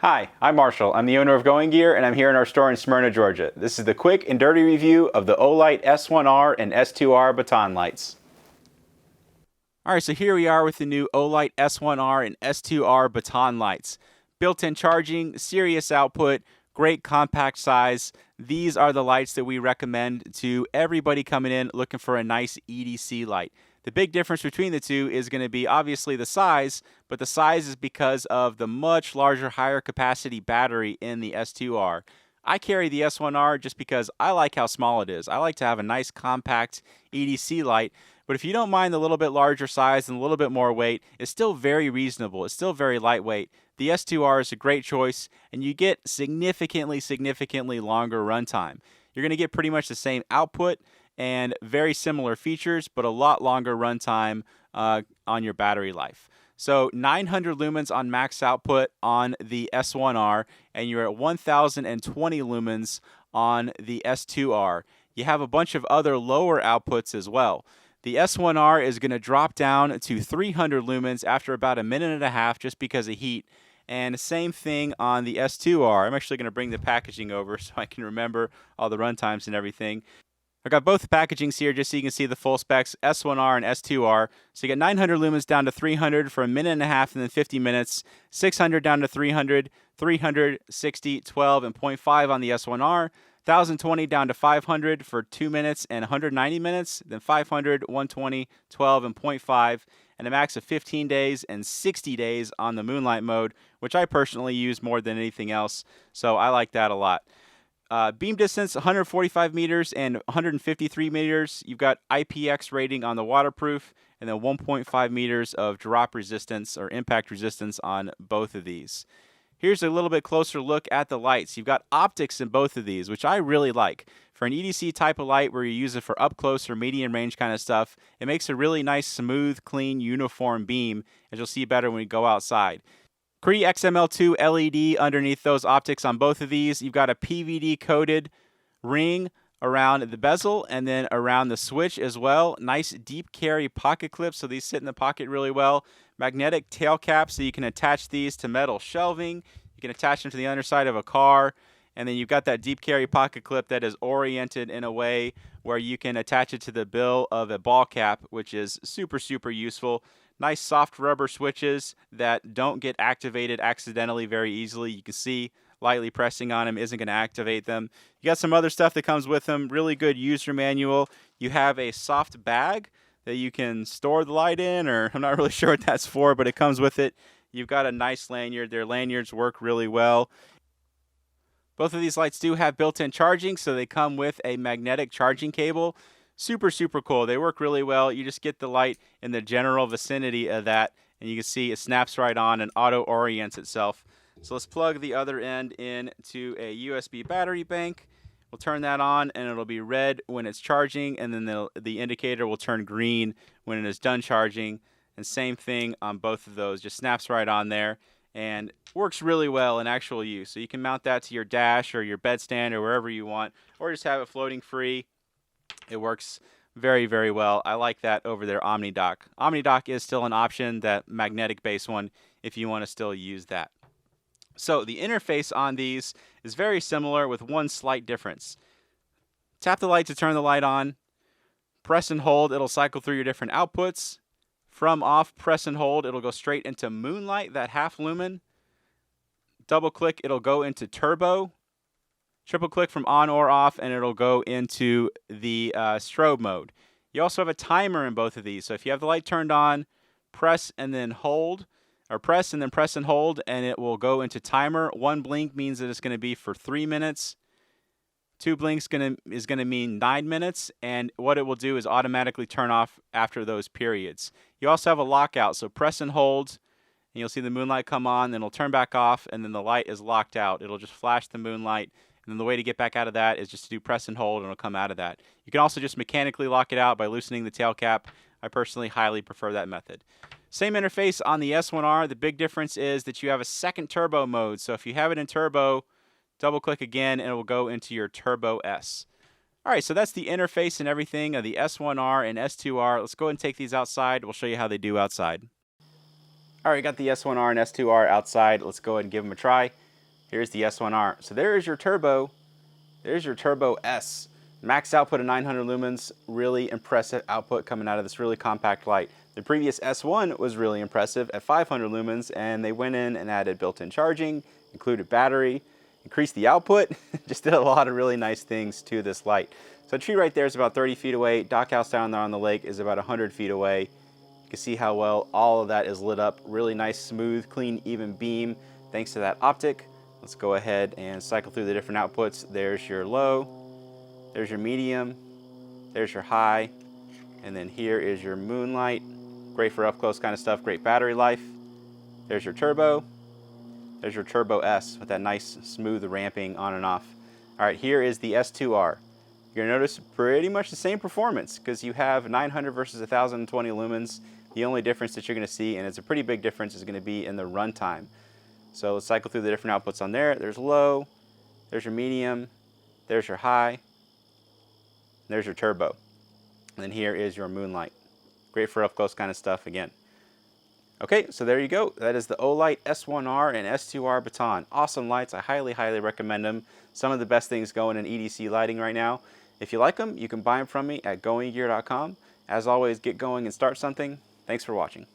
Hi, I'm Marshall. I'm the owner of Going Gear, and I'm here in our store in Smyrna, Georgia. This is the quick and dirty review of the Olight S1R and S2R Baton lights. Alright, so here we are with the new Olight S1R and S2R Baton lights. Built-in charging, serious output, great compact size. These are the lights that we recommend to everybody coming in looking for a nice EDC light. The big difference between the two is going to be obviously the size, but the size is because of the much larger, higher capacity battery in the S2R. I carry the S1R just because I like how small it is. I like to have a nice compact EDC light, but if you don't mind the little bit larger size and a little bit more weight, it's still very reasonable. It's still very lightweight. The S2R is a great choice, and you get significantly longer runtime. You're going to get pretty much the same output and very similar features, but a lot longer runtime on your battery life. So 900 lumens on max output on the S1R, and you're at 1020 lumens on the S2R. You have a bunch of other lower outputs as well. The S1R is going to drop down to 300 lumens after about a minute and a half just because of heat. And same thing on the S2R. I'm actually going to bring the packaging over so I can remember all the runtimes and everything. I've got both packagings here just so you can see the full specs, S1R and S2R. So you get 900 lumens down to 300 for a minute and a half and then 50 minutes, 600 down to 300, 300, 60, 12, and 0.5 on the S1R, 1020 down to 500 for 2 minutes and 190 minutes, then 500, 120, 12, and 0.5, and a max of 15 days and 60 days on the Moonlight mode, which I personally use more than anything else, so I like that a lot. Beam distance 145 meters and 153 meters. You've got IPX rating on the waterproof, and then 1.5 meters of drop resistance or impact resistance on both of these. Here's a little bit closer look at the lights. You've got optics in both of these, which I really like. For an EDC type of light where you use it for up close or medium range kind of stuff, it makes a really nice, smooth, clean, uniform beam, as you'll see better when we go outside. Cree XML2 LED underneath those optics on both of these. You've got a PVD coated ring around the bezel and then around the switch as well. Nice deep carry pocket clips, so these sit in the pocket really well. Magnetic tail caps, so you can attach these to metal shelving. You can attach them to the underside of a car. And then you've got that deep carry pocket clip that is oriented in a way where you can attach it to the bill of a ball cap, which is super useful. Nice soft rubber switches that don't get activated accidentally very easily. You can see lightly pressing on them isn't going to activate them. You got some other stuff that comes with them. Really good user manual. You have a soft bag that you can store the light in, or I'm not really sure what that's for, but it comes with it. You've got a nice lanyard. Their lanyards work really well. Both of these lights do have built-in charging, so they come with a magnetic charging cable. Super cool. They work really well. You just get the light in the general vicinity of that, and you can see it snaps right on and auto-orients itself. So let's plug the other end into a USB battery bank. We'll turn that on, and it'll be red when it's charging, and then the indicator will turn green when it is done charging. And same thing on both of those. Just snaps right on there and works really well in actual use. So you can mount that to your dash or your bedstand or wherever you want, or just have it floating free. It works very well. I like that over their OmniDock. OmniDock is still an option, that magnetic base one, if you want to still use that. So the interface on these is very similar with one slight difference. Tap the light to turn the light on. Press and hold, it'll cycle through your different outputs. From off, press and hold, it'll go straight into Moonlight, that half lumen. Double click, it'll go into Turbo. Triple click from on or off, and it'll go into the strobe mode. You also have a timer in both of these. So if you have the light turned on, press and then hold, or press and then press and hold, and it will go into timer. One blink means that it's going to be for 3 minutes. 2 blinks is going to mean 9 minutes, and what it will do is automatically turn off after those periods. You also have a lockout, so press and hold, and you'll see the Moonlight come on, then it'll turn back off, and then the light is locked out. It'll just flash the Moonlight. And then the way to get back out of that is just to do press and hold, and it'll come out of that. You can also just mechanically lock it out by loosening the tail cap. I personally highly prefer that method. Same interface on the S1R. The big difference is that you have a second turbo mode. So if you have it in turbo, double click again, and it will go into your Turbo S. All right, so that's the interface and everything of the S1R and S2R. Let's go ahead and take these outside. We'll show you how they do outside. All right, got the S1R and S2R outside. Let's go ahead and give them a try. Here's the S1R. So there's your turbo. There's your Turbo S. Max output of 900 lumens. Really impressive output coming out of this really compact light. The previous S1 was really impressive at 500 lumens, and they went in and added built-in charging, included battery, increased the output, just did a lot of really nice things to this light. So the tree right there is about 30 feet away. Dock house down there on the lake is about 100 feet away. You can see how well all of that is lit up. Really nice, smooth, clean, even beam thanks to that optic. Let's go ahead and cycle through the different outputs. There's your low, there's your medium, there's your high, and then here is your moonlight. Great for up close kind of stuff, great battery life. There's your turbo. There's your Turbo S with that nice smooth ramping on and off. All right, here is the S2R. You're gonna notice pretty much the same performance because you have 900 versus 1020 lumens. The only difference that you're gonna see, and it's a pretty big difference, is gonna be in the runtime. So let's cycle through the different outputs on there. There's low, there's your medium, there's your high, there's your turbo. And then here is your moonlight. Great for up close kind of stuff again. Okay, so there you go. That is the Olight S1R and S2R Baton. Awesome lights. I highly, highly recommend them. Some of the best things going in EDC lighting right now. If you like them, you can buy them from me at goinggear.com. As always, get going and start something. Thanks for watching.